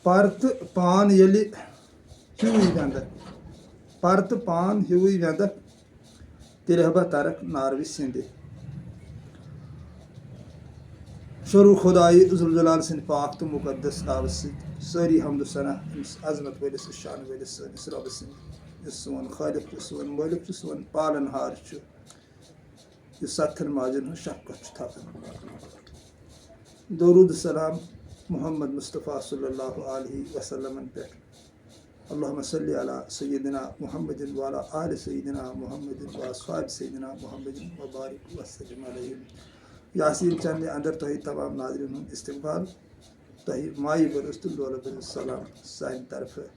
پرتہٕ پان ییٚلہِ ہیوٗے وٮ۪نٛدَکھ پرتہٕ پان ہیوٗے وٮ۪نٛدَکھ تیٚلہِ ہبا ترکھ ناروِ سِنٛدِ. شروع خۄدایہِ ذوالجلال سٕنٛدِ پاک تہٕ مُقدس ناوٕ سۭتۍ. سٲری حمد و ثنا أمِس عظمت وٲلِس تہٕ شانہٕ وٲلِس سٲنِس رۄبہٕ سٕنٛدِ یُس سون خٲلق چھُ سون مٲلِک چھُ سون پالن ہار چھُ یُس ستن ماجن ہٕنٛز شفقت چھُ تھاوان. درود السلام محمد مصطفیٰ صلی اللہ علیہ وسلمن پٮ۪ٹھ. اللہُمہ صلی علی سیدنا محمدin وعلی آلِ سیدنا محمدin واصحابِ سیدنا محمدin وبارک وسلم علیہم. یاسین چندِ اندر تۄہہِ تمام ناظریٖن ہُنٛد استقبال. تۄہہِ مایہِ بٔرٕس تہٕ لولہٕ بٔرٕس سلام سانہِ طرفہٕ.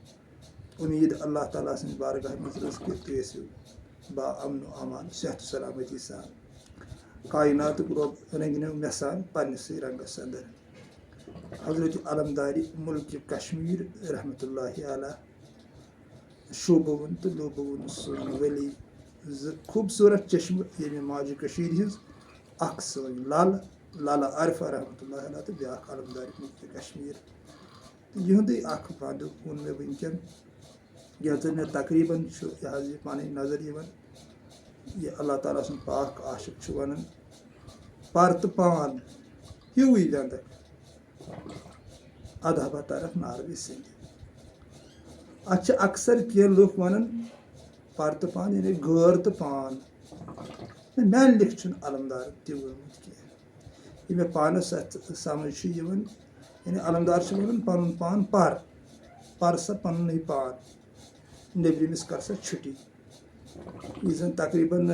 اُمید اللہ تعالیٰ سٕنٛدِ بارگاہہِ منٛز روزِ کہِ تُہۍ ٲسِو با امن و امان صحت و سلامتی سان. کایناتُک رۄب رنٛگنیو مےٚ سان پننِسٕے رنٛگس انٛدر. حضرت علمدارِ مُلکہِ کشمیٖر رحمتہ اللہ علیٰ شوٗبوُن تہٕ لوٗبوُن سون ؤلی زٕ خوٗبصوٗرت چشمہٕ ییٚمہِ ماجہِ کٔشیٖرِ ہِنٛز اکھ سٲنۍ لالہ عارفہ رحمتہ اللہ علیٰ تہٕ بیٛاکھ علمدارِ مُلکہِ کشمیٖر. تہٕ یِہُنٛدُے اکھ وَندٕ ووٚن مےٚ وٕنکٮ۪ن یَتھ زَن مےٚ تقریٖباً چھُ یہِ حظ یہِ پَنٕنۍ نظر یِوان یہِ اللہ تعالیٰ سُنٛد پاک عاشق چھُ وَنان پرتہٕ پان ہیوٗے وٮ۪نٛدَکھ اَدٕ ہبا ترکھ ناروِ سِنٛدِ. اَتھ چھِ اکثر کینٛہہ لُکھ وَنان پرتہٕ پان یعنی غٲر تہٕ پان. میانہِ لیکھِ چھُنہٕ علمدار تہِ ووٚنمُت کینٛہہ. یہِ مےٚ پانس اَتھ سمجھ چھُ یِوان یعنی علمدار چھُ وَنان پنُن پان پر سا پننُے پان نیبرِمِس کر سا چھُٹی. یہِ زن تقریٖباً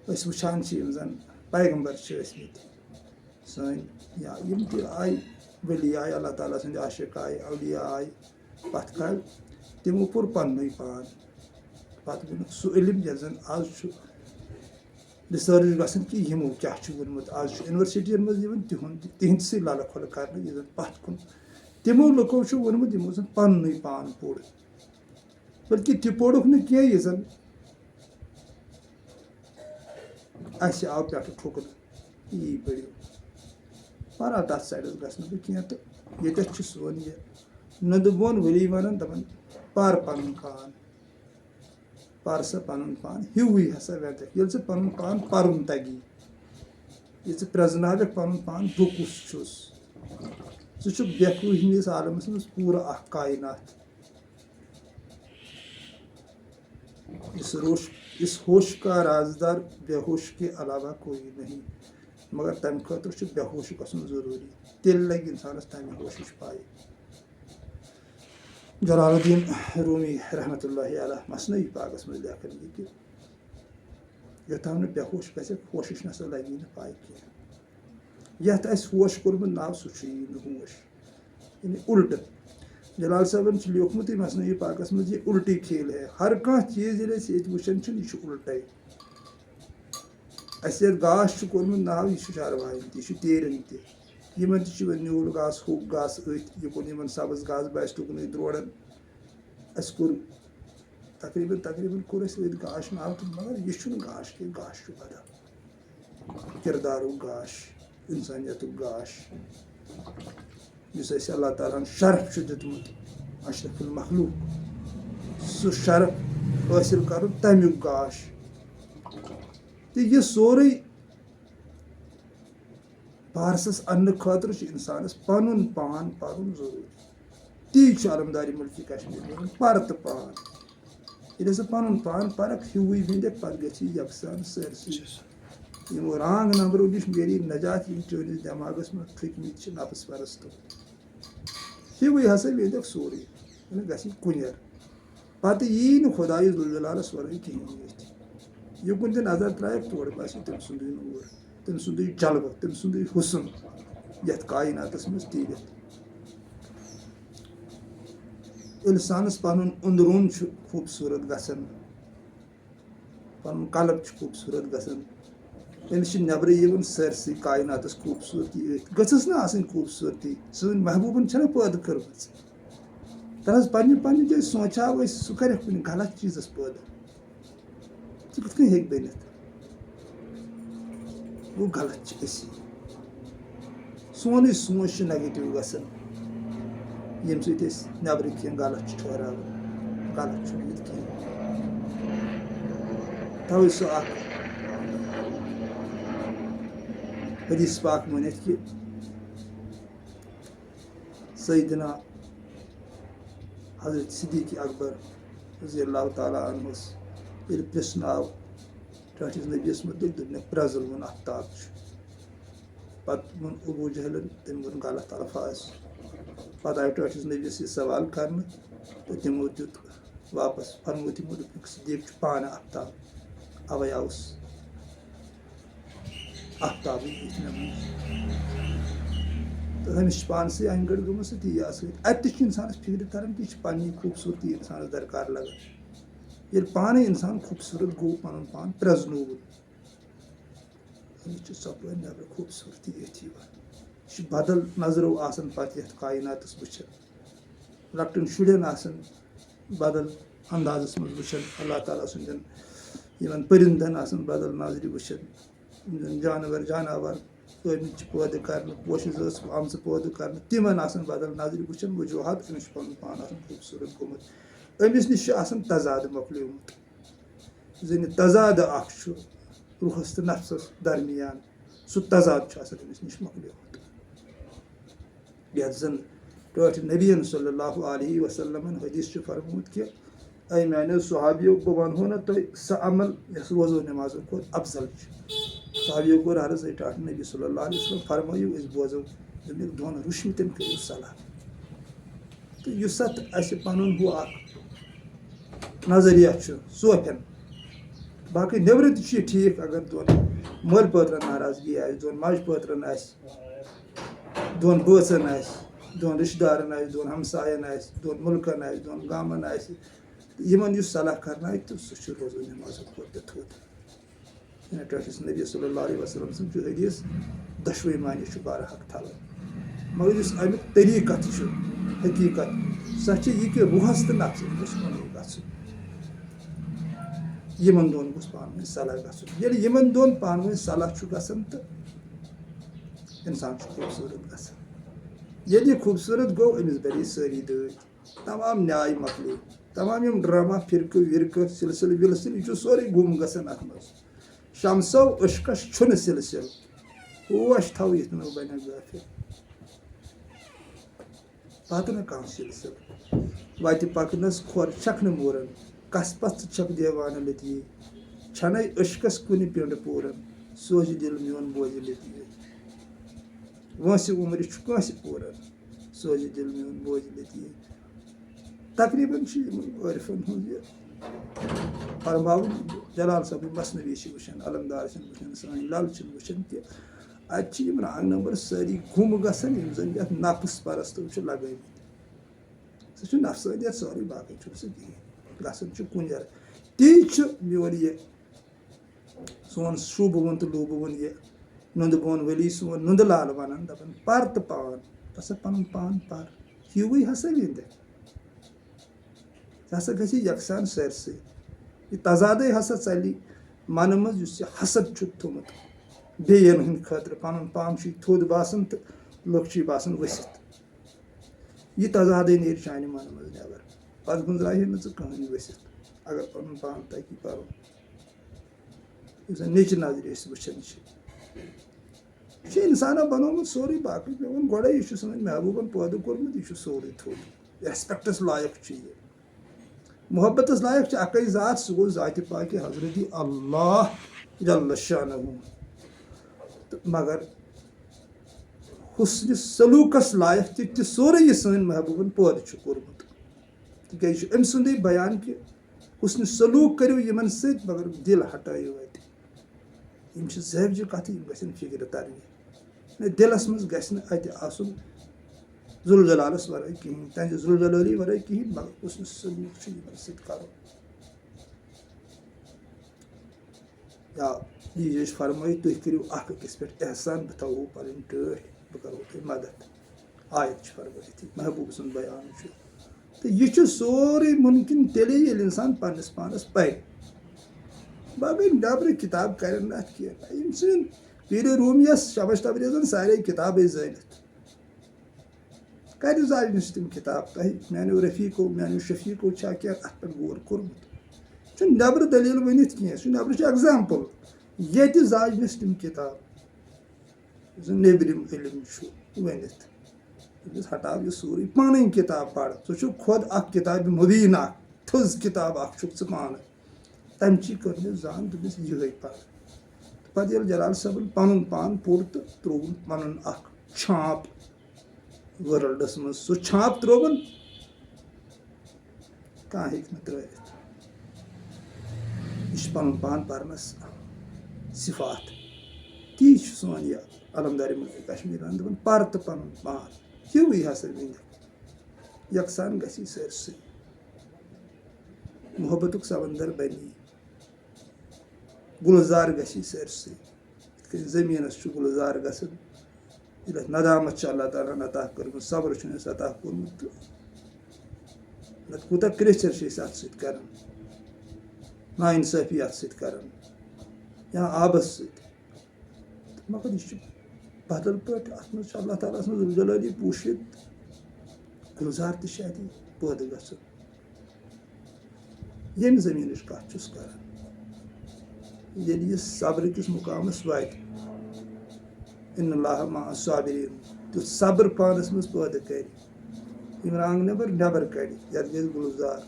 أسۍ وٕچھان چھِ یِم زن پیغمبر چھِ ٲسمٕتۍ سٲنۍ یا یِم تہِ آیہِ ؤلی آیہِ اللہ تعالیٰ سٕنٛدِ عاشق آیہِ اولیا آیہِ پتھ کالہِ تِمو پوٚر پننُے پان. پتہٕ ووٚنُکھ سُہ علم یَتھ زن آز چھُ رِسٲرٕچ گژھان کہِ یِمو کیٛاہ چھُ ووٚنمُت. آز چھُ یونیورسٹین منٛز یِوان تِہنٛدسٕے للہٕ پھۄلہٕ کرنہٕ یہِ زن پتھ کُن تِمو لُکو چھُ ووٚنمُت یِمو زن پننُے پان پوٚر. بٔلکہِ تہِ پوٚرُکھ نہٕ کینٛہہ یہِ زن اَسہِ آو پٮ۪ٹھٕ ٹھُکرٕ یی پٔرِو. بہرحال تَتھ سایڈس گژھٕ نہٕ بہٕ کینٛہہ تہٕ ییٚتٮ۪تھ چھُ سون یہِ نُندٕ بون ؤلی وَنان دَپان پر پنُن پان پر سا پنُن پان ہیوٗے ہسا وٮ۪نٛدَکھ. ییٚلہِ ژٕ پنُن پان پرُن تگی ییٚلہِ ژٕ پرٛزناوکھ پنُن پان بہٕ کُس چھُس ژٕ چھُکھ بےٚ ہِوِس عالمس منٛز پوٗرٕ اکھ کاینات. اس ہوش کا رازدار بے ہوش کے علاوہ کوئی نہیں. مگر تمہِ خٲطرٕ چھُ بے ہوش گژھُن ضروٗری تیٚلہِ لگہِ اِنسانس تمہِ ہوشٕچ پاے. جلال الدین رومی رحمتہ اللہ علیٰ مثنوی پاکس منٛز لیکھان یہِ کہِ یوٚتام نہٕ بے ہوش گژھکھ ہوشٕچ نسا لگی نہٕ پاے کینٛہہ. یتھ اسہِ ہوش کوٚرمُت ناو سُہ چھُ یی نہٕ ہوش یعنی الٹہٕ. جلال صٲبن چھُ لیوٗکھمُتٕے مثنوی پاکس منٛز یہِ الٹی کھیل ہے. ہر کانٛہہ چیٖز ییٚلہِ أسۍ ییٚتہِ وٕچھان چھِ یہِ چھُ الٹے. اَسہِ یَتھ گاش چھُ کوٚرمُت ناو یہِ چھُ چاروایَن تہِ یہِ چھُ تیٖرَن تہِ. یِمن تہِ چھُ یِوان نیوٗل گاسہٕ ہوٚکھ گاسہٕ أتھۍ یِکُن یِمن سبٕز گاسہٕ باسہِ ٹُکنٕے درورن. اَسہِ کوٚر تقریٖباً کوٚر اَسہِ أتھۍ گاش ناو تہٕ مگر یہِ چھُنہٕ گاش کینٛہہ گاش چھُ بدل. کِردارُک گاش اِنسٲنیتُک گاش یُس اَسہِ اللہ تعالیٰ ہن شرف چھُ دیُتمُت اشرف المخلوق سُہ شرف حٲصِل کرُن تمیُک گاش. تہٕ یہِ سورُے بارسس اننہٕ خٲطرٕ چھُ انسانس پنُن پان پرُن ضروٗری. تی چھُ علمدارِ مُلکہِ کشمیٖر وَنان پرتہٕ پان. ییٚلہِ ہسا پنُن پان پرکھ ہیوٗے وٕنٛدٮ۪کھ پتہٕ گژھِ یکسان سٲرسٕے. یِمو رانٛگ نمبرو نِش میری نجات یِم چٲنِس دٮ۪ماغس منٛز کھٔتمٕتۍ چھِ نفس پرستو. ہیوٗے ہسا وٕنٛدٮ۪کھ سورُے گژھِ کُنیر. پتہٕ یی نہٕ خۄدایہِ ذوالجلالس ورٲے کِہینۍ ییٚتھۍ. یِکُن تہِ نظر ترایکھ تورٕ باسہِ تٔمۍ سُنٛدُے نوٗر تٔمۍ سُنٛدُے جلوٕ تٔمۍ سُنٛدُے حُسن یتھ کایناتس منٛز تیٖرِتھ. اِنسانس پنُن أنٛدروٗن چھُ خوٗبصوٗرت گژھان پنُن قلب چھُ خوٗبصوٗرت گژھان. أمِس چھِ نٮ۪برٕ یِوان سٲرسٕے کایناتس خوٗبصوٗرتی أتھۍ. گٔژھٕس نہٕ آسٕنۍ خوٗبصوٗرتی. سٲنۍ محبوٗبن چھنہ پٲدٕ کٔرمٕژ. تَر حظ پننہِ جایہِ سونٛچہاو أسۍ سُہ کرٮ۪کھ کُنہِ غلط چیٖزس پٲدٕ. سُہ کِتھ کٔنۍ ہیٚکہِ بٔنِتھ. گوٚو غلط چھِ أسی. سونُے سونٛچ چھُ نگیٹِو گژھان. ییٚمہِ سۭتۍ أسۍ نٮ۪برٕ کینٛہہ غلط چھِ ٹھہراوان غلط چھُنہٕ ییٚتہِ کینٛہہ تَوَے سُہ اکھ حدیث پاک ؤنِتھ کہِ سیدنا حضرت صدیق اکبر رضی اللہ تعالیٰ عنہس ییٚلہِ پرٛژھنہٕ آو ٹٲٹھِس نبیَس مُتعلِق دوٚپنَکھ پرٛزٕل ووٚن آفتاب چھُ پَتہٕ ووٚن ابوٗ جہلن تٔمۍ ووٚن غلط الفاظ پَتہٕ آیہِ ٹٲٹھِس نبیَس یہِ سوال کرنہٕ تہٕ تِمو دیُت واپس فرموو تِمو دوٚپُکھ صدیق چھُ پانہٕ آفتاب اَوَے آوُس آفتابٕے ییٚتہِ مےٚ منٛز تہٕ أمِس چھِ پانسٕے اَنہِ گٔٹۍ گٔمٕژ تہٕ تی سۭتۍ اَتہِ تہِ چھُ اِنسانَس فِکرِ تران کہِ یہِ چھِ پنٛنی خوٗبصوٗرتی اِنسانَس درکار لگان ییٚلہِ پانَے اِنسان خوٗبصوٗرت گوٚو پَنُن پان پرٛزنووُن أمِس چھِ ژۄپٲرۍ نٮ۪برٕ خوٗبصوٗرتی أتھۍ یِوان یہِ چھُ بدل نظرو آسان پَتہٕ یَتھ کایناتَس وٕچھان لۄکٹٮ۪ن شُرٮ۪ن آسان بدل اندازَس منٛز وٕچھان اللہ تعالیٰ سٕنٛدٮ۪ن یِمن پٔرِندَن آسان بدل نظرِ وٕچھان یِم زَن جانور ٲمٕتۍ چھِ پٲدٕ کرنہٕ پوشہِ زٲژ آمژٕ پٲدٕ کرنہٕ تِمن آسان بدل نظرِ وٕچھان وجوٗہات أمِس چھُ پَنُن پان آسان خوٗبصوٗرت گوٚمُت أمِس نِش چھُ آسان تضادٕ مۄکلیومُت یُس زَن یہِ تضادٕ اکھ چھُ روحس تہٕ نفسس درمیان سُہ تضاد چھُ آسان أمِس نِش مۄکلیومُت یَتھ زَن ٹٲٹھۍ نبیَن صلی اللہ علیہ وسلمن حدیث چھُ فرمومُت کہِ اے میانیو صحابِیو بہٕ وَنہو نہ تۄہہِ سۄ عمل یۄس روزو نٮ۪مازو کھۄتہٕ افضل چھِ صحابِیو کوٚر عرض اے ٹاٹھ نبی صلی اللہ علیہ وسلم فرمٲیِو أسۍ بوزو دوٚپُکھ دۄن رُشمٕتٮ۪ن کٔرِو صلح تہٕ یُس اَتھ اَسہِ پَنُن ہُہ اکھ نظریہ چھُ صوفین باقٕے نیٚبرٕ تہِ چھُ یہِ ٹھیٖک اگر دۄن مٲلۍ پٲترَن ناراضگی آسہِ دۄن ماجہِ پٲترَن آسہِ دۄن بٲژَن آسہِ دۄن رِشتہٕ دارَن آسہِ دۄن ہمساین آسہِ دۄن مُلکن آسہِ دۄن گامَن آسہِ یِمن یُس صلح کرنایہِ تہٕ سُہ چھُ روزو نٮ۪مازو کھۄتہٕ تہِ تھوٚد ٹٲٹھِس نبی صلی اللہ علیہ وسلم سُنٛد چھُ حدیث دۄشوٕے معنی چھُ بارٕ حق تھاوان مگر یُس امیُک طریٖقت چھُ حقیٖقت سۄ چھِ یہِ کہِ روحس تہٕ نفسس گوٚژھ کُنُے گژھُن یِمن دۄن گوٚژھ پانہٕ ؤنۍ صلح گژھُن ییٚلہِ یِمن دۄن پانہٕ ؤنۍ صلح چھُ گژھان تہٕ اِنسان چھُ خوٗبصوٗرت گژھان ییٚلہِ یہِ خوٗبصوٗرت گوٚو أمِس بَرے سٲری دٲدۍ تمام نیاے مۄکلے تمام یِم ڈرامہ فرقہٕ وِرقہٕ سِلسِلہٕ وِلسِلہٕ یہِ چھُ سورُے گُم گژھان اَتھ منٛز شمسو عشقس چھُنہٕ سِلسِل پوش تھٲوِتھ نہٕ بَنیٚکھ غٲفِل پتہٕ نہٕ کانٛہہ سِلسِلہٕ وَتہِ پَکنَس کھۄر چھکھ نہٕ موٗرن کس پَژھ چھکھ دیوانہٕ لٔتی چھَنَے عشقس کُنہِ پِنڈٕ پوٗرن سوزِ دِل میون بوزِ لٔتی وٲنٛسہِ عُمرِ چھُ کٲنٛسہِ پوٗرن سوزِ دِل میون بوزِ لٔتی تقریٖباً چھُ یِمن عٲرفن ہُنٛد یہِ فرماوُن جلال صٲبٕنۍ مثنوی چھِ وٕچھان علمدار چھِنہٕ وٕچھان سٲنۍ لل چھِنہٕ وٕچھان کہِ اَتہِ چھِ یِم رنٛگ نمبر سٲری گُم گژھان یِم زَن یَتھ نفٕس پرستو چھِ لگٲومٕتۍ سُہ چھُ نفسٲنِیت سورُے باقٕے چھُنہٕ سُہ کِہیٖنۍ گژھان چھُ کُنجر تی چھُ میون یہِ سون شوٗبہٕ تہٕ لوٗبہٕ یہِ نُندٕ بون ؤلی سون نُندٕ لال وَنان دَپان پر تہٕ پان ہسا پَنُن پان پر ہیوٕے ہسا وِنٛدِ ژٕ ہسا گژھِ یکسان سٲرسٕے یہِ تضادٕے ہسا ژَلہِ منہٕ منٛز یُس یہِ حسد چھُکھ تھوٚمُت بیٚیَن ہٕنٛدِ خٲطرٕ پَنُن پان چھُے تھوٚد باسان تہٕ لُکھ چھُے باسان ؤسِتھ یہِ تضادٕے نیرِ چانہِ منہٕ منٛز نٮ۪بر پتہٕ گُنٛزراہے نہٕ ژٕ کٕہٕنۍ ؤسِتھ اگر پَنُن پان تَگی پَرُن یُس زَن نیٚچہِ نظرِ أسۍ وٕچھان چھِ یہِ چھُ اِنسانن بنومُت سورُے باقٕے مےٚ ووٚن گۄڈے یہِ چھُ سٲنۍ محبوٗبن پٲدٕ کوٚرمُت یہِ چھُ سورُے تھوٚد ریسپیکٹس لایق چھُ یہِ محبتس لایق چھُ اکے ذات سُہ گوٚو ذاتِ پاکہِ حضرتِ اللہ جل شانہ تہٕ مگر حُسنِ سلوٗکس لایق تہِ سورُے یہِ سٲنۍ محبوٗبن پٲدٕ چھُ کوٚرمُت تِکیازِ یہِ چھُ أمۍ سُنٛدُے بیان کہِ حُسنِ سلوٗک کٔرِو یِمن سۭتۍ مگر دِل ہٹٲیِو اَتہِ یِم چھِ زٲوجہِ کَتھٕ یِم گژھن فِکرِ ترنہِ دِلس منٛز گژھِ نہٕ اَتہِ آسُن ذوالجلالس ورٲے کِہینۍ تہنٛدِ ذوالجلٲلی ورٲے کِہینۍ مگر حُسنِ سلوٗک چھُ یِمن سۭتۍ کَرُن یا یہِ چھِ فرمٲیِتھ تُہۍ کٔرِو اکھ أکِس پٮ۪ٹھ احسان بہٕ تھاوہو پَنٕنۍ ٹٲٹھۍ بہٕ کرو تۄہہِ مدد آیت چھِ فرمٲیِتھ محبوٗب سُنٛد بیان چھُ تہٕ یہِ چھُ سورُے مُمکِن تیٚلے ییٚلہِ اِنسان پنٕنِس پانس پرِ باقٕے نیبرٕ کِتاب کرن نہٕ اَتھ کینٛہہ یِم سٕنٛدۍ پیٖرِ روٗمیَس شمس تبریٖزن سارے کِتابے زٲنِتھ کَتہِ زالنَس تِم کِتاب تۄہہِ میٛانیو رفیٖقو میٛانیو شفیٖقو چھا کینٛہہ اَتھ پٮ۪ٹھ غور کوٚرمُت یہِ چھُنہٕ نٮ۪برٕ دٔلیٖل ؤنِتھ کینٛہہ سُہ نٮ۪برٕ چھُ ایٚگزامپٕل ییٚتہِ زالنَس تِم کِتاب یُس زَن نیٚبرِم علم چھُ ؤنِتھ تٔمِس ہٹاو یہِ سورُے پَنٕنۍ کِتاب پَر ژٕ چھُکھ خۄد اَکھ کِتابہِ مُبیٖن اَکھ تھٔز کِتاب اَکھ چھُکھ ژٕ پانہٕ تَمچی کٔر مےٚ زان دوٚپمَس یِہٕے پَر پَتہٕ ییٚلہِ جلال صٲبَن پَنُن پان پوٚر تہٕ ترٛووُن پَنُن اَکھ چھانٛپ ورلڈَس منٛز سُہ چھانٛپ ترٛووُن کانٛہہ ہیٚکہِ نہٕ ترٛٲوِتھ یہِ چھُ پَنُن پان پَرنَس صِفات تی چھُ سون یہِ علمدارِ مُلکہِ کشمیٖر وَنان دَپان پَر تہٕ پَنُن پان ہیُوٕے ہسا ؤنِکھ یَکسان گژھی سٲرسٕے محبتُک سمندر بَنی گُلزار گژھی سٲرسٕے یِتھ کٔنۍ زٔمیٖنَس چھُ گُلزار گژھان ییٚلہِ اَتھ ندامت چھِ اللہ تعالیٰ ہن عطا کٔرمٕژ صبر چھُنہٕ اَسہِ عطا کوٚرمُت تہٕ نَتہٕ کوٗتاہ کرٛیچَر چھِ أسۍ اَتھ سۭتۍ کَران نا اِنصٲفی اَتھ سۭتۍ کَران یا آبَس سۭتۍ مگر یہِ چھُ بدل پٲٹھۍ اَتھ منٛز چھُ اللہ تعالیٰ سٕنٛز ذوالجلٲلی پوٗشِتھ گُلزار تہِ چھِ اَتہِ پٲدٕ گژھان ییٚمہِ زٔمیٖنٕچ کَتھ چھُس کَران ییٚلہِ یہِ صبرٕ کِس مُقامَس واتہِ اِنَ اللّٰہِ مع الصابریٖن تیُتھ صبر پانَس منٛز پٲدٕ کَرِ یِم رنٛگ نٮ۪بر کَڑِ یَتھ گژھِ گُلزار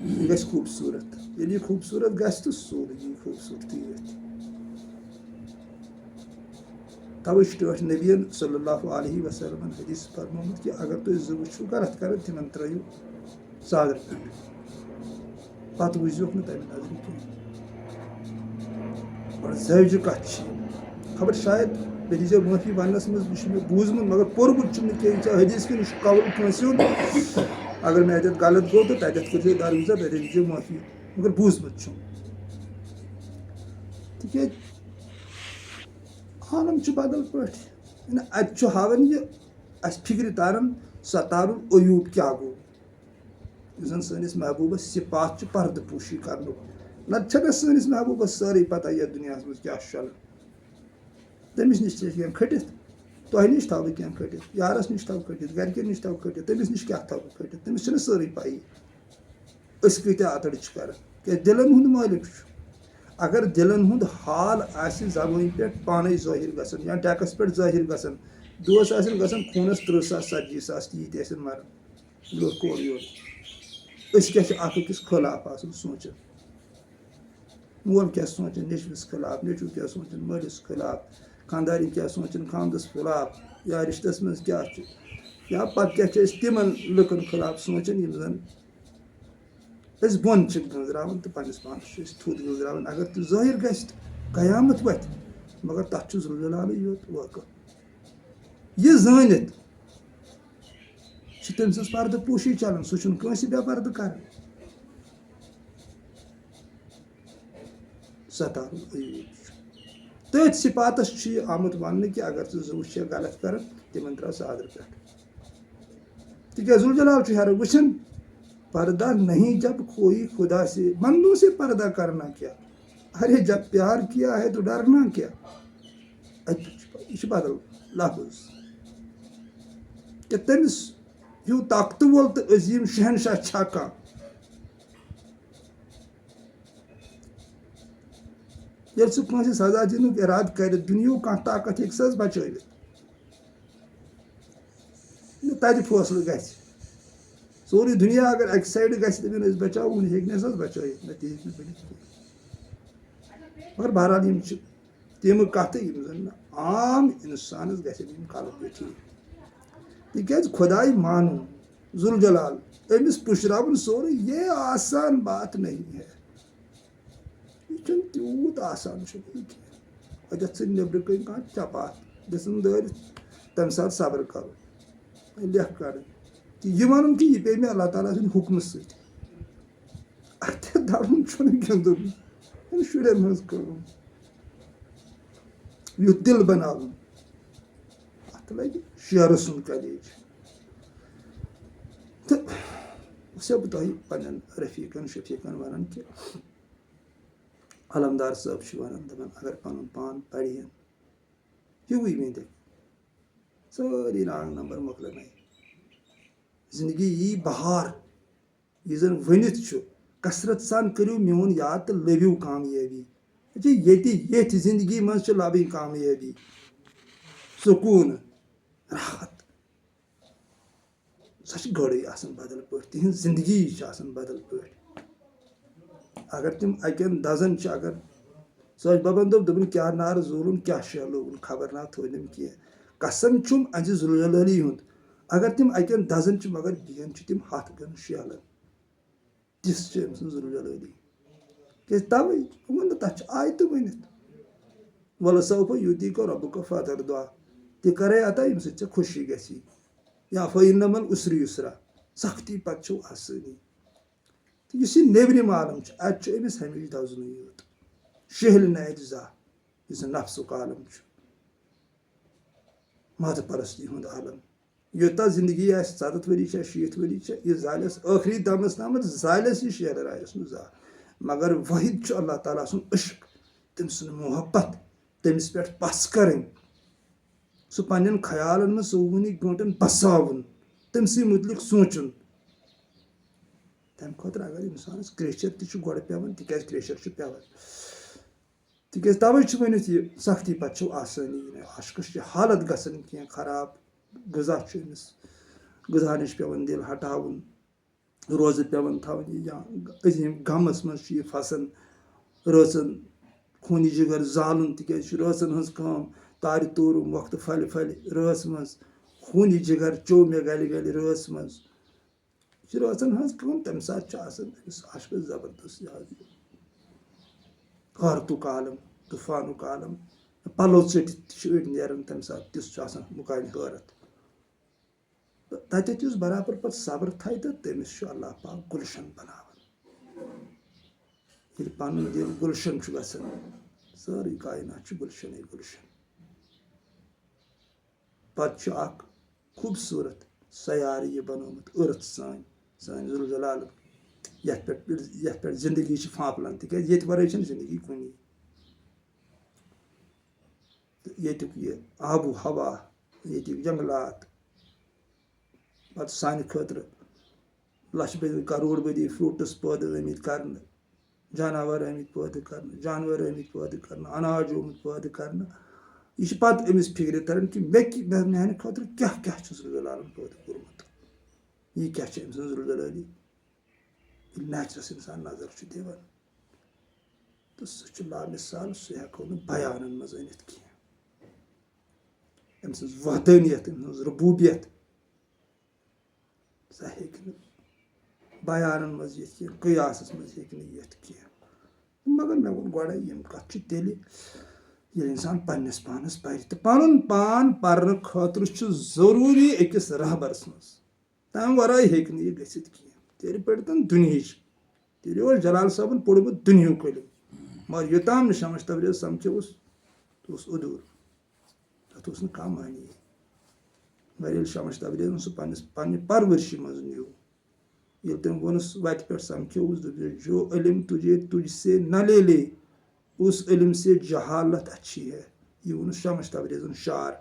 یہِ گژھِ خوٗبصوٗرت ییٚلہِ یہِ خوٗبصوٗرت گژھِ تہٕ سورُے یی خوٗبصوٗرتی أتھۍ تَوَے چھُ ٹٲٹھۍ نبیَن صلی اللہُ علیہ وسلمَن حدیٖث فرمومُت کہِ اگر تُہۍ زٕ وٕچھِو غلط کَران تِمن ترٛٲیِو ژادرٕ پٮ۪ٹھ پَتہٕ وٕچھزیوکھ نہٕ تَمہِ نظرِ کینٛہہ بَڑٕ زٲوجہِ کَتھ چھِ یہِ خبر شاید مےٚ دیٖزیو معٲفی وَننَس منٛز یہِ چھُ مےٚ بوٗزمُت مگر پوٚرمُت چھُم نہٕ کینٛہہ یہِ چھا حدیٖث کِنہٕ یہِ چھُ قول کٲنٛسہِ ہُنٛد اگر مےٚ اَتٮ۪تھ غلط گوٚو تہٕ تَتٮ۪تھ کٔرۍزیو درگُزر تَتٮ۪تھ دیٖزیو معٲفی مگر بوٗزمُت چھُم تِکیٛازِ عالم چھُ بدل پٲٹھۍ اَتہِ چھُ ہاوان یہِ اَسہِ فِکرِ تاران سَتارُل عیوٗب کیٛاہ گوٚو یُس زَن سٲنِس محبوٗبَس صِفات چھُ پردٕ پوٗشی کَرنُک نَتہٕ چھَنہ سٲنِس محبوٗبَس سٲرٕے پَتہ یَتھ دُنیاہَس منٛز کیٛاہ چھُ چلان تٔمِس نِش چھِ کینٛہہ کھٔٹِتھ تۄہہِ نِش تھاوٕ بہٕ کینٛہہ کھٔٹِتھ یارَس نِش تھاوٕ کھٔٹِتھ گرِکٮ۪ن نِش تھاوٕ کھٔٹِتھ تٔمِس نِش کیٛاہ تھاوٕ بہٕ کھٔٹِتھ تٔمِس چھِنہٕ سٲرٕے پَیی أسۍ کۭتیاہ اَتٕر چھِ کَران کیٛازِ دِلَن ہُنٛد مٲلِک چھُ اگر دِلَن ہُنٛد حال آسہِ زبٲنۍ پٮ۪ٹھ پانَے ظٲہِر گژھان یا ڈٮ۪کَس پٮ۪ٹھ ظٲہِر گژھان دۄہَس آسن گژھان خوٗنَس 30,000 40,000 تیٖتۍ ٲسِن مَران لُکھ اورٕ یورٕ أسۍ کیٛاہ چھِ اَکھ أکِس خٕلاف آسان سونٛچان مول کیٛاہ سونٛچان نیٚچوِس خٕلاف نیٚچوٗ کیٛاہ سونٛچان مٲلِس خٕلاف خانٛدارِنۍ کیٛاہ سونٛچان خانٛدَس خٕلاف یا رِشتَس منٛز کیٛاہ چھُ یا پَتہٕ کیٛاہ چھِ أسۍ تِمن لُکَن خٕلاف سونٛچان یِم زَن أسۍ بۄن چھِ گٔنٛزراوان تہٕ پنٛنِس پانَس چھِ أسۍ تھوٚد گٔنٛزراوان اگر تہِ ظٲہِر گژھِ تہٕ قیامت وَتھِ مگر تَتھ چھُ ذوالجلالٕے یوت وٲقف یہِ زٲنِتھ چھِ تٔمۍ سٕنٛز پردٕ پوٗشی چلان سُہ چھُنہٕ کٲنٛسہِ بے پردٕ کران سَتارُل عیوٗب چھُ تٔتھۍ صِفاتَس چھُ یہِ آمُت وَننہٕ کہِ اگر ژٕ زٕ وٕچھکھ غلط کران تِمن ترٛاو ژادرٕ پٮ۪ٹھ تِکیٛازِ ذوالجلال چھُ ہیرٕ وٕچھان پردہ نہیں جب کوئی خدا سے بندوں سے پردہ کرنا کیا ارے جب پیار کیا ہے تو ڈرنا کیا یہِ چھُ بدل لفظ کہِ تٔمِس ہیوٗ طاقتہٕ وول تہٕ عظیٖم شہنشاہ چھا کانٛہہ ییٚلہِ سُہ کٲنٛسہِ سزا دِنُک اِرادٕ کرِ دُنیہُک کانٛہہ طاقت ہیٚکہِ سُہ حظ بچٲوِتھ تَتہِ فٲصلہٕ گژھِ سورُے دُنیا اگر اَکہِ سایڈٕ گژھِ دَپن أسۍ بچاوو وُنہِ ہیٚکہِ نہٕ حظ بچٲیِتھ نہ تہِ ہیٚکہِ نہٕ بٔنِتھ کینٛہہ مگر بہرحال یِم چھِ تِمہٕ کَتھٕ یِم زَن نہٕ عام اِنسانَس گژھن یِم کَلہٕ پیٚٹھی تِکیٛازِ خۄداے مانُن ذوالجلال أمِس پُشراوُن سورُے یے آسان بات نہیں ہے یہِ چھُنہٕ تیوٗت آسان چھُنہٕ یہِ کینٛہہ اَتٮ۪تھ ژھٕنۍ نیٚبرٕ کَنۍ کانٛہہ چپاتھ دِژٕن دٲرِتھ تَمہِ ساتہٕ صبر کَرُن لیکھ کَڑٕنۍ تہٕ یہِ وَنُن کہِ یہِ پیٚیہِ مےٚ اللہ تعالیٰ سٕنٛدِ حُکمہٕ سۭتۍ اَتٮ۪تھ دَرُن چھُنہٕ گِنٛدُن یہِ شُرٮ۪ن ہٕنٛز کٲم یُتھ دِل بَناوُن اَتھ لَگہِ شیرٕ سُنٛد کَلیج تہٕ وۄنۍ بہٕ تۄہہِ پنٛنٮ۪ن رفیٖقن شفیٖقن وَنان کہِ علمدار صٲب چھِ وَنان دَپان اگر پَنُن پان پَرِہن ہیوٗوٕے ؤنِتھ ساری رانگ نمبر مۄکلن زندگی یی بہار یہ زن ونتھ کثرت سان کرو میون یاد تو لبو کامیابی یہ زندگی مز لبن کامیابی سکون راحت سہ گڑے آسان بدل پہ تہذ زندگی بدل پہ اگر تم اکین دزن اگر ساج بابن دپن کیا نار زولن کیا شہ لوگن خبر نہ تھوم کی قسم چھم از ذوالجلالی ہند اگر تم اکین دزن مگر دین تم ہاتھ گن شیلن تس أمۍ سٕنٛز ذوالجلالی کیٛازِ تَوَے ووٚن نہٕ تَتھ چھِ آیتہٕ ؤنِتھ وَلہٕ سوفا یوٗتی کو رۄبہٕ کو فادر دعا تہِ کَرے عطا ییٚمہِ سۭتۍ ژےٚ خوشی گژھی یا فٲیِن نمل اُسرِ یُسرا سختی پَتہٕ چھو آسٲنی تہٕ یُس یہِ نیبرِم عالم چھُ اَتہِ چھُ أمِس ہمیشہِ دَزنُے یوت شہلہِ نہٕ اَتہِ زانٛہہ یُس نفسُک عالم چھُ مادٕ پرستی ہُنٛد عالم یوتاہ زندگی آسہِ 40 ؤری چھا 60 ؤری چھا یہِ زالٮ۪س ٲخری دمس تامتھ زالٮ۪س یہِ شیرٕ رایس نہٕ زانٛہہ مگر وٲحد چھُ اللہ تعالیٰ سُنٛد عشق تٔمۍ سُنٛد محبت تٔمِس پٮ۪ٹھ پس کرٕنۍ سُہ پننٮ۪ن خیالن منٛز 24 گٲنٛٹن بساوُن تٔمسٕے مُتعلق سونٛچُن تمہِ خٲطرٕ اگر انسانس کرٛیچھر تہِ چھُ گۄڈٕ پٮ۪وان تِکیٛازِ کرٛیچھر چھُ پٮ۪وان تِکیٛازِ تَوے چھُ ؤنِتھ یہِ سختی پتہٕ چھو آسٲنی عشقس چھِ حالت گژھان کینٛہہ خراب غذا چھُ أمِس غذا نِش پٮ۪وان دِل ہٹاوُن روزٕ پٮ۪وان تھاوٕنۍ یا عظیٖم غمس منٛز چھُ یہِ پھسان رٲژن خوٗنی جگر زالُن تِکیٛازِ چھُ رٲژن ہٕنٛز کٲم تارِ توٗرُم وقتہٕ پھلہِ پھلہِ رٲژ منٛز خوٗنی جگر چیوٚو مےٚ گلہِ گلہِ رٲژ منٛز یہِ چھِ رٲژن ہٕنٛز کٲم تمہِ ساتہٕ چھُ آسان أمِس عشقس زبردست یاد غارتُک عالم طوٗفانُک عالم پلو ژٔٹِتھ تہِ چھِ أڑۍ نیران تمہِ ساتہٕ تِژھ چھُ آسان مُقامِ حٲرت تتٮ۪تھ یُس برابر پتہٕ صبر تھایہِ تہٕ تٔمِس چھُ اللہ پاک گُلشن بناوان ییٚلہِ پنُن دِل گُلشن چھُ گژھان سٲرٕے کاینات چھُ گُلشنٕے گُلشن پتہٕ چھُ اکھ خوٗبصوٗرت سیارٕ یہِ بنومُت ٲرتھ سٲنۍ ذوالجلال یتھ پٮ۪ٹھ زندگی چھِ فانپلان تِکیٛازِ ییٚتہِ ورٲے چھنہٕ زندگی کُنی تہٕ ییٚتیُک یہِ آبو ہوا ییٚتِکۍ جنگلات پتہٕ سانہِ خٲطرٕ لچھ بٔدی کرور بٔدی فروٗٹٕس پٲدٕ آمٕتۍ کرنہٕ جاناوار آمٕتۍ پٲدٕ کرنہٕ جانور آمٕتۍ پٲدٕ کرنہٕ اناج آمُت پٲدٕ کرنہٕ یہِ چھِ پتہٕ أمِس فِکرِ تران کہِ میانہِ خٲطرٕ کیٛاہ کیٛاہ چھُ ذوالجلالن پٲدٕ کوٚرمُت یہِ کیٛاہ چھِ أمۍ سٕنٛز ذوالجلالی ییٚلہِ نیچرس اِنسان نظر چھُ دِوان تہٕ سُہ چھُ لامِثال سُہ ہٮ۪کو نہٕ بیانن منٛز أنِتھ کینٛہہ أمۍ سٕنٛز وحدٲنیت أمۍ سٕنٛز ربوٗبیت سۄ ہیٚکہِ نہٕ بیانن منٛز یِتھ کینٛہہ قیاسس منٛز ہیٚکہِ نہٕ یِتھ کینٛہہ مگر مےٚ ووٚن گۄڈے یِم کتھ چھِ تیٚلہِ ییٚلہِ اِنسان پننِس پانس پرِ تہٕ پنُن پان پرنہٕ خٲطرٕ چھُ ضروٗری أکِس رہبرس منٛز تمہِ ورٲے ہیٚکہِ نہٕ یہِ گٔژھِتھ کینٛہہ تیٚلہِ پٔرۍتن دُنہِچ تیٚلہِ اوس جلال صٲبن پوٚرمُت دُنہیُک علم مگر یوٚتام نہٕ شمس تبریز سمکھیوُس سُہ اوس ادوٗر تتھ اوس نہٕ کانٛہہ معنی مگر ییٚلہِ شمس تبریزن سُہ پننہِ پرورشہِ منٛز نیوٗ ییٚلہِ تٔمۍ ووٚنُس وتہِ پٮ۪ٹھ سمکھیوُس دوٚپُس جو علم تُجھے تُجھ سے نہ لے لے اس علم سے جہالت اچھی ہے یہِ ووٚنُس شمس تبریزن شعر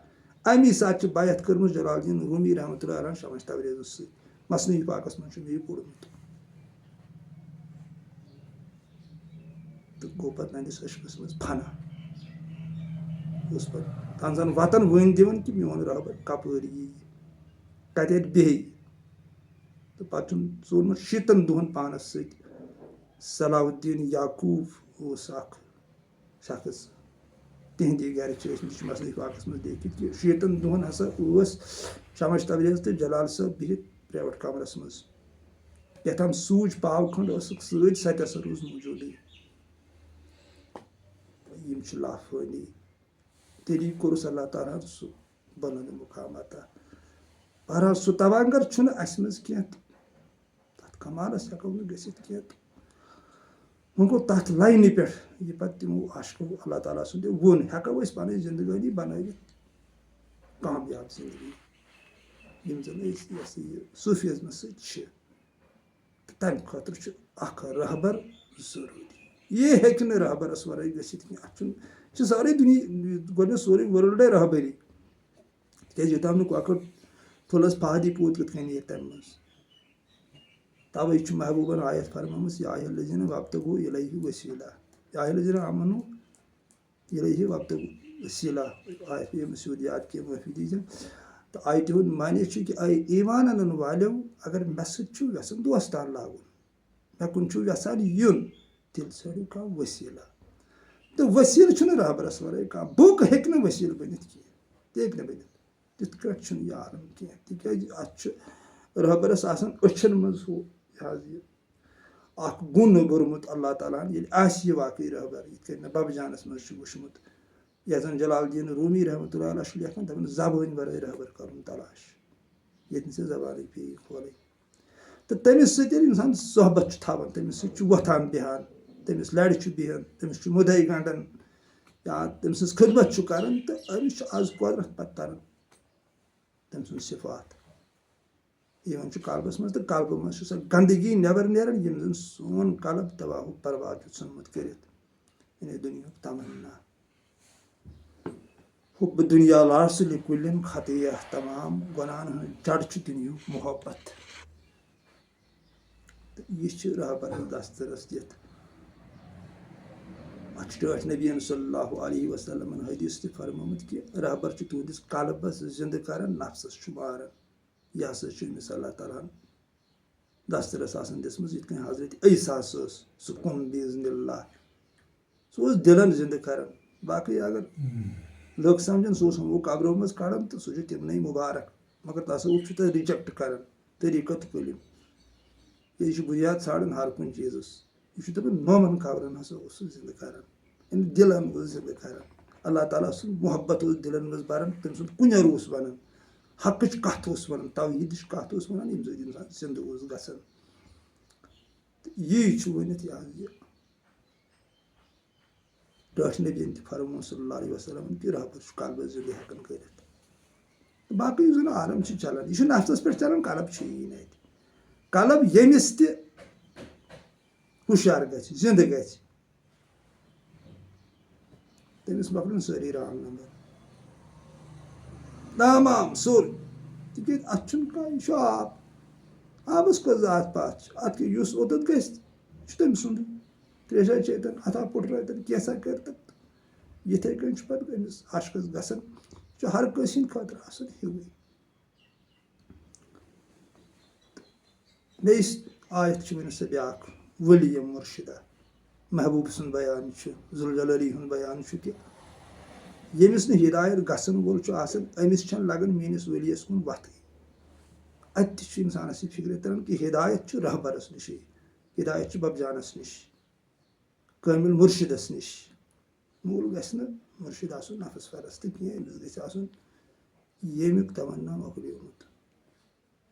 امی ساتہٕ چھِ بیعت کٔرمٕژ جلال الدیٖن روٗمی رحمتہ اللہ علیہ شمس تبریزس سۭتۍ مثنوی پاکس منٛز چھُ مےٚ یہِ پوٚرمُت تہٕ گوٚو پتہٕ میٲنِس عشقس منٛز فنا اوس پتہٕ تن زن وتن ؤنۍ دِوان کہِ میون رہبر کپٲرۍ یی کتٮ۪تھ بیٚہہِ تہٕ پتہٕ چھُن سُہ اوٚنمُت 6 دۄہن پانس سۭتۍ صلاح الدیٖن یعقوٗب اوس اکھ شخص تِہنٛدی گرِ چھِ ٲسمٕتۍ یہِ چھُ مثنوی پاکس منٛز لیکھِتھ کہِ 6 دۄہن ہسا ٲس شمس تبریز تہٕ جلال صٲب بِہِتھ پریویٹ کمرس منٛز کیٛاتھام سوٗج پاو کھنٛڈ ٲسٕکھ سۭتۍ سۄ تہِ ہسا روٗز موٗجوٗدٕے یِم چھِ لافٲنی تیٚلی کوٚرُس اللہ تعالیٰ ہن سُہ بلند مقام عطا بہرحال سُہ تواگر چھُنہٕ اسہِ منٛز کینٛہہ تہٕ تتھ کمالس ہٮ۪کو نہٕ گٔژھِتھ کینٛہہ تہٕ وۄنۍ گوٚو تتھ لاینہِ پٮ۪ٹھ یہِ پتہٕ تِمو عشقو اللہ تعالیٰ سُنٛد ووٚن ہٮ۪کو أسۍ پنٕنۍ زندگٲنی بنٲوِتھ کامیاب زندگی یِم زن أسۍ یہِ ہسا یہِ صوٗفیزمس سۭتۍ چھِ تہٕ تمہِ خٲطرٕ چھُ اکھ رہبر ضروٗری یہِ ہیٚکہِ نہٕ رہبرس ورٲے گٔژھِتھ کینٛہہ اتھ چھُنہٕ چھِ سٲرٕے دُنیا گۄڈنیتھ سورُے ورلڈے رہبری تِکیٛازِ یوٚتام نہٕ کۄکُر تھُلَس فادی پوٗت کِتھ کٔنۍ نیرِ تَمہِ منٛز تَوَے چھُ محبوٗبَن آیت فرمٲمٕژ یا اِلَذیٖنَ وَابتغوٗ اِلیہِ وسیٖلہ یا اِلَذیٖنَ آمَنوٗ اِلیہِ وَابتغوٗ وسیٖلہ آیت ییٚمہِ سیوٚد یاد کینٛہہ معٲفی دیٖزیٚو تہٕ آیتہِ ہُنٛد معنی چھُ کہِ اے ایٖمان اَنَن والیو اگر مےٚ سۭتۍ چھُو یَژھان دوستان لاگُن مےٚ کُن چھُو یَژھان یُن تیٚلہِ ژھٲنٛڈِو کانٛہہ ؤسیٖلہ تہٕ ؤسیٖلہٕ چھُنہٕ رہبرَس وَرٲے کانٛہہ بُک ہیٚکہِ نہٕ ؤسیٖلہٕ بٔنِتھ کینٛہہ تہِ ہیٚکہِ نہٕ بٔنِتھ تِتھ کٲٹھۍ چھُنہٕ یہِ عالم کینٛہہ تِکیٛازِ اَتھ چھُ رہبرَس آسان أچھَن منٛز ہُہ یہِ حظ یہِ اَکھ گُن بوٚرمُت اللہ تعالیٰ ہَن ییٚلہِ آسہِ یہِ واقعی رہبر یِتھ کٔنۍ مےٚ بَبہٕ جانَس منٛز چھُ وٕچھمُت یَتھ زَن جلال الدیٖن روٗمی رحمتہ اللہ علیہ چھُ لیکھان دَپان زبٲنۍ وَرٲے رہبر کَرُن تلاش ییٚتہِ نہٕ ژےٚ زبانٕے پیٚیی کھولٕنۍ تہٕ تٔمِس سۭتۍ ییٚلہِ اِنسان صحبت چھُ تھاوان تٔمِس سۭتۍ چھُ وۄتھان بیٚہان تٔمِس لَرِ چھُ بِہان تٔمِس چھُ مُدعے گنٛڈان یا تٔمۍ سٕنٛز خدمت چھُ کَران تہٕ أمِس چھُ آز قۄدرت پَتہٕ تَران تٔمۍ سُنٛد صفات یِوان چھُ قلبَس منٛز تہٕ قلبہٕ منٛز چھُ سۄ گنٛدگی نٮ۪بر نیران یِم زَن سون قلب تباہ و برباد چھُ ژھُنمُت کٔرِتھ یعنی دُنیہُک تمنا حُبہِ دُنیا لاسہِ کُلٮ۪ن خطیہ تمام گۄناہن ہُنٛد جڑ چھُ دُنیہُک محبت تہٕ یہِ چھُ رہبرَس دسترس دِتھ اَتھ چھُ ٹٲٹھۍ نبیَن صلی اللہُ علیہ وسلمن حدیٖث تہِ فرمومُت کہِ رہبر چھُ تُہنٛدِس قلبس زِنٛدٕ کران نفسس چھُ ماران یہِ ہسا چھُ أمِس اللہ تعالیٰ ہن دسترس آسان دِژمٕژ یِتھ کٔنۍ حضرت عیٖسیٰ ٲس سُہ کُن بِاذنِ اللہ سُہ اوس دِلن زِنٛدٕ کران باقٕے اگر لُکھ سمجھن سُہ اوس ہُمو قبرو منٛز کڑان تہٕ سُہ چھُ تِمنٕے مُبارک مگر تصوُف چھُ تتھ رِجکٹ کران طریٖقت کٔلِم یہِ چھُ بُنیاد ژھانڈان ہر کُنہِ چیٖزس یہِ چھُ دپان مومن قبرن ہسا اوس سُہ زِنٛدٕ کران یعنی دِلن اوس زِنٛدٕ کران اللہ تعالیٰ سُنٛد محبت اوس دِلن منٛز بران تٔمۍ سُنٛد کُنٮ۪ر اوس ونان حقٕچ کتھ اوس ونان توحیٖدٕچ کتھ اوس ونان ییٚمہِ سۭتۍ اِنسان زِنٛدٕ اوس گژھان تہٕ یی چھُ ؤنِتھ یہِ حظ یہِ ٹٲٹھۍ نبیَن تہِ فرموو صلی اللہ علیہ وسلم کہِ رہبر چھُ قلبس زِنٛدٕ ہٮ۪کان کٔرِتھ تہٕ باقٕے یُس زن عالم چھُ چلان یہِ چھُ نفسس پٮ۪ٹھ چلان قلب چھُ یی نہٕ اَتہِ قلب ییٚمِس تہِ ہُشار گژھِ زِنٛدٕ گژھِ تٔمِس مۄکلن سٲری رانگ نمبر تمام سورُے تِکیٛازِ اَتھ چھُنہٕ کانٛہہ یہِ چھُ آب آبس کۄس ذات پات چھِ اَتھ کیٛاہ یُس اوٚتَتھ گژھِ یہِ چھُ تٔمۍ سُنٛدُے تریشا چیتن اَتھا پُٹرٲوتن کینٛژھا کٔرتن یِتھٕے کٔنۍ چھُ پتہٕ أمِس عشقس گژھان یہِ چھُ ہر کٲنٛسہِ ہٕنٛدِ خٲطرٕ آسان ہِوُے بیٚیہِ آیت چھِ ؤنِو سا بیٛاکھ ؤلی مُرشِدہ محبوٗب سُنٛد بیان چھُ ذوالجلالی ہُنٛد بیان چھُ کہِ ییٚمِس نہٕ ہِدایت گژھن وول چھُ آسان أمِس چھنہٕ لگان میٲنِس ؤلِیس کُن وتھٕے اَتہِ تہِ چھُ اِنسانس یہِ فِکرِ تران کہِ ہِدایت چھُ رہبرس نِشے ہِدایت چھِ ببجانس نِش کٲمِل مُرشِدس نِش موٗل گژھِ نہٕ مُرشِد آسُن نفس پرست کینٛہہ أمِس گژھِ آسُن ییٚمیُک تمنا مۄکلیومُت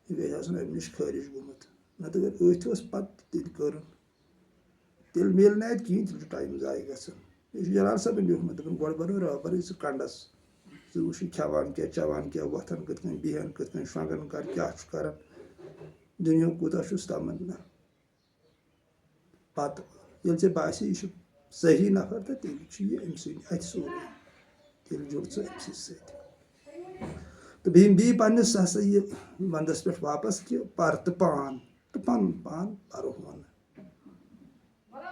یہِ گژھِ آسُن اَمہِ نِش خٲرِج گوٚمُت نتہٕ اگر أتھۍ اوس پتہٕ تیٚلہِ کٔرٕن تیٚلہِ میلہِ نہٕ اَتہِ کِہینۍ تیٚلہِ چھُ ٹایم ضایہِ گژھان بیٚیہِ چھُ جلال صٲبن لیوٗکھمُت دَپان گۄڈٕ بنٲو رہبرٕے ژٕ کنڈس ژٕ وٕچھ یہِ کھٮ۪وان کیٛاہ چٮ۪وان کیٛاہ وۄتھان کِتھ کٔنۍ بیٚہن کِتھ کٔنۍ شۄنٛگان کر کیٛاہ چھُ کران دُنیہُک کوٗتاہ چھُس تمنا پتہٕ ییٚلہِ ژےٚ باسہِ یہِ چھُ صحیح نفر تہٕ تیٚلہِ چھُ یہِ أمۍ سٕے اَتھِ سورُے تیٚلہِ جُڑ ژٕ أمۍ سٕے سۭتۍ تہٕ بیٚیہِ پننِس ہسا یہِ ونٛدس پٮ۪ٹھ واپس کہِ پر تہٕ پان تہٕ پنُن پان پرہون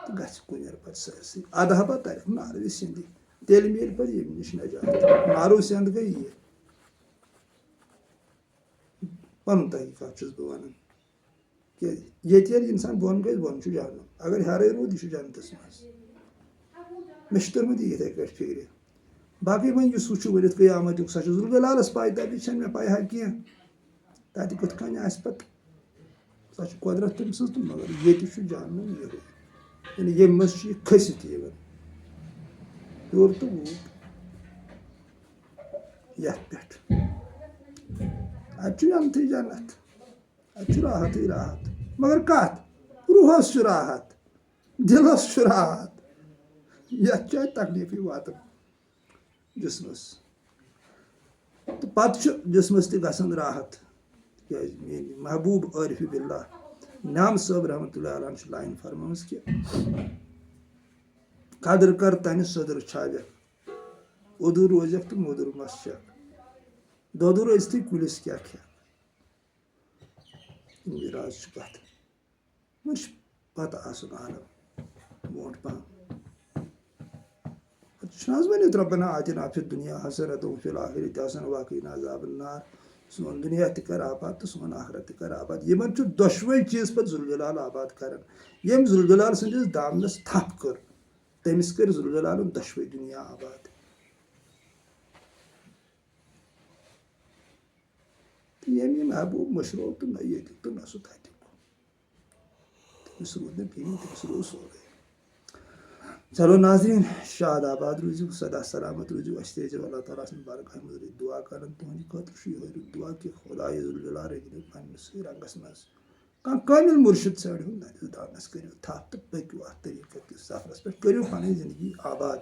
تہٕ گژھِ کُنٮ۪ر پتہٕ سٲرسٕے ادہبا ترٮ۪کھ ناروِ سِنٛدِ تیٚلہِ میلہِ پتہٕ ییٚمہِ نِش نجات نارو سیٚنٛد گٔے یہِ پنُن تحقیٖقات چھُس بہٕ ونان کیٛازِ ییٚتہِ ییٚلہِ اِنسان بۄن گژھِ بۄن چھُ جہنم اگر ہیرے روٗد یہِ چھُ جنتس منٛز مےٚ چھُ توٚرمُت یہِ یِتھٕے کٲٹھۍ فِکرِ باقٕے وۄنۍ یُس ہُہ چھُ ؤنِتھ قیامتُک سۄ چھِ ذوالجلالس پاے تَتہِ چھنہٕ مےٚ پاے ہا کینٛہہ تَتہِ کِتھ کٔنۍ آسہِ پتہٕ سۄ چھِ قۄدرت تٔمۍ سٕنٛز تہٕ مگر ییٚتہِ چھُ جہنم یِہوے یعنی ییٚمہِ منٛز چھُ یہِ کھٔسِتھ یِوان ہیوٚر تہٕ ووت یتھ پٮ۪ٹھ اَتہِ چھُ جنتٕے جنت اَتہِ چھُ راحتٕے راحت مگر کتھ روٗحس چھُ راحت دِلس چھُ راحت یتھ چھُ اَتہِ تکلیٖفٕے واتان جسمس تہٕ پتہٕ چھُ جسمس تہِ گژھان راحت تِکیٛازِ میٲنۍ محبوٗب عارفِ باللہ نعام صٲب رحمتہ اللہ علیہ چھِ لاین فرمٲومٕژ کہِ قدر کر تنہِ صدر چھاوٮ۪کھ اوٚدُر روزٮ۪کھ تہٕ موٚدُر مس چکھ دودھ روزتی کُلِس کیٛاہ کھٮ۪ن یہِ راز چھُ کَتھ وۄنۍ چھُ پَتہٕ آسُن عالم برونٛٹھ پَہَن چھُنہٕ حظ ؤنِتھ رۄبنا آتِنا فِی الدُنیا حسنۃ وفی الآخرۃ حسنۃ وقنا عذاب النار سون دُنیا تہِ کَر آباد تہٕ سون آخرت تہِ کَر آباد یِمن چھُ دۄشوَے چیٖز پَتہٕ ذوالجلال آباد کَران ییٚمۍ ذوالجلال سٕنٛدِس دامنَس تھپھ کٔر تٔمِس کٔرۍ ذوالجلالن دۄشوَے دُنیا آباد تہٕ ییٚمۍ یہِ محبوٗب مٔشرو تہٕ نہ ییٚتیُک تہٕ نہ سُہ تَتیُک تٔمِس روٗد نہٕ کِہیٖنۍ تٔمِس روٗد سورُے چلو ناظریٖن شاد آباد روٗزِو سدا سلامت روٗزِو اَسہِ تہِ ٲسۍزیو اللہ تعالیٰ سٕنٛدِ بارگاہہِ منٛز رٕتۍ دُعا کَران تُہٕنٛدِ خٲطرٕ چھُ یِہوے رُت دُعا کہِ خۄداے ذوالجلال رٔنِو پنٛنِسٕے رنٛگَس منٛز کانٛہہ کٲمِل مُرشِد ژھٲنٛڈِو نٔرِس دامنَس کٔرِو تھپھ تہٕ پٔکِو اَتھ طریٖقہٕ کِس سفرَس پٮ۪ٹھ کٔرِو پَنٕنۍ زندگی آباد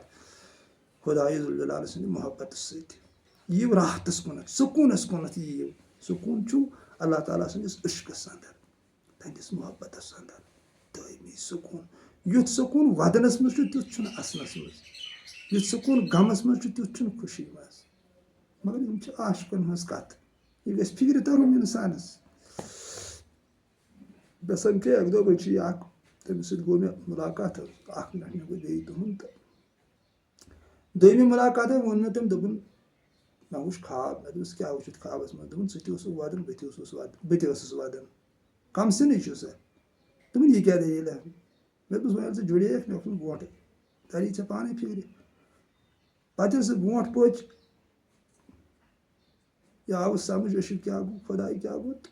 خۄداے ذوالجلال سٕنٛدِ محبتَس سۭتۍ یِیِو راحتَس کُنَتھ سکوٗنَس کُنَتھ یِیِو سکوٗن چھُ اللہ تعالیٰ سٕنٛدِس عشقَس اَنٛدر تٕہنٛدِس محبتَس اَنٛدر دٲیمی سکوٗن یُتھ سکوٗن وَدنَس منٛز چھُ تیُتھ چھُنہٕ اَسنَس منٛز یُتھ سکوٗن غمَس منٛز چھُ تیُتھ چھُنہٕ خوشی منٛز مگر یِم چھِ عاشقَن ہٕنٛز کَتھ یہِ گژھِ فِکرِ تَرُن اِنسانَس مےٚ سَمکھے اَکہِ دۄہ بٔچی اَکھ تٔمِس سۭتۍ گوٚو مےٚ مُلاقات اَکھ مِنٹ مےٚ گوٚو بیٚیہِ تُہُنٛد تہٕ دوٚیمہِ مُلاقاتَے ووٚن مےٚ تٔمۍ دوٚپُن مےٚ وُچھ خاب مےٚ دوٚپُس کیٛاہ وٕچھُتھ خابَس منٛز دوٚپُن ژٕ تہِ اوسُکھ وَدان بہٕ تہِ ٲسٕس وَدان کَم سِنٕے چھُ سا دوٚپُن یہِ کیٛاہ دٔلیٖلہ مےٚ دوٚپُس وۄنۍ ییٚلہِ ژٕ جُڑییَکھ مےٚ اوسُس برونٛٹھٕے تَری ژےٚ پانَے فِکرِ پَتہٕ ییٚلہِ سُہ برونٛٹھ پوٚچ یہِ آوُس سَمٕجھ عشق کیٛاہ گوٚو خۄداے کیٛاہ گوٚو تہٕ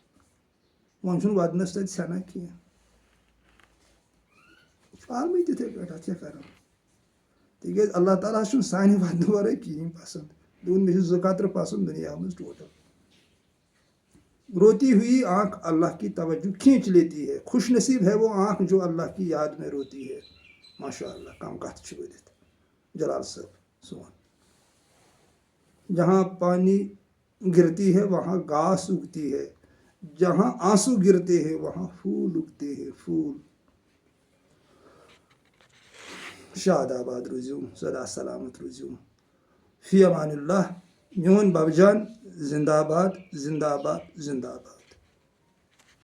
وۄنۍ چھُنہٕ وَدنَس تَتہِ سٮ۪نا کینٛہہ عالمٕے تِتھَے پٲٹھۍ اَتھ کیٛاہ کَرو تِکیٛازِ اللہ تعالیٰ چھُنہٕ سانہِ وَدنہٕ وَرٲے کِہیٖنۍ پَسنٛد دوٚپُن مےٚ چھِ 2 قطرٕ پَسنٛد دُنیا منٛز ٹوٹل روتی ہوئی آنکھ اللہ کی توجہ کھینچ لیتی ہے خوش نصیب ہے وہ آنکھ جو اللہ کی یاد میں روتی ہے ماشاء اللہ کَم کَتھ چھِ ؤنِتھ جلال صٲب سون جہاں پانی گرتی ہے وہاں گھاس اگتی ہے جہاں آنسو گرتے ہیں وہاں پھول اگتے ہیں پھول شاد آباد روٗزِو سدا سلامت روٗزِو فی امان اللہ میون بَب جان زندہ باد زندہ باد زندہ باد